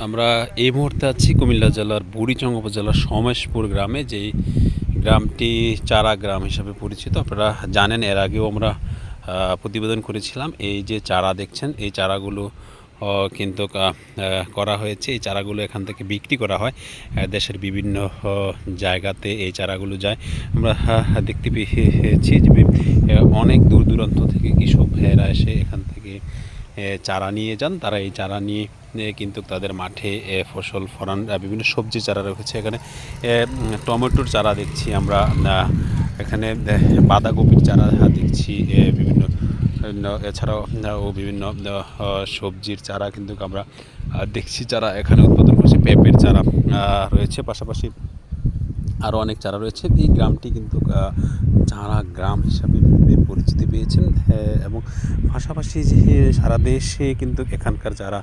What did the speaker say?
আমরা এই মুহূর্তে আছি কুমিল্লা জেলার বুড়িচং উপজেলার সমেশপুর গ্রামে, যেই গ্রামটি চারা গ্রাম হিসাবে পরিচিত। আপনারা জানেন, এর আগেও আমরা প্রতিবেদন করেছিলাম। এই যে চারা দেখছেন, এই চারাগুলো কিন্তু করা হয়েছে। এই চারাগুলো এখান থেকে বিক্রি করা হয়, দেশের বিভিন্ন জায়গাতে এই চারাগুলো যায়। আমরা দেখতে পেয়েছি যে অনেক দূর দূরান্ত থেকে কৃষক ভাইয়েরা এসে এখান থেকে চারা নিয়ে যান। তারা এই চারা নিয়ে কিন্তু তাদের মাঠে ফসল ফলান। বিভিন্ন সবজি চারা রয়েছে এখানে। টমেটোর চারা দেখছি আমরা, এখানে বাঁধাকপির চারা দেখছি, বিভিন্ন এছাড়াও বিভিন্ন সবজির চারা কিন্তু আমরা দেখছি চারা এখানে উৎপাদন করছে। পেঁপের চারা রয়েছে, পাশাপাশি আরও অনেক চারা রয়েছে। এই গ্রামটি কিন্তু চারা গ্রাম হিসাবে পরিচিতি পেয়েছেন, এবং পাশাপাশি যে সারা দেশে কিন্তু এখানকার যারা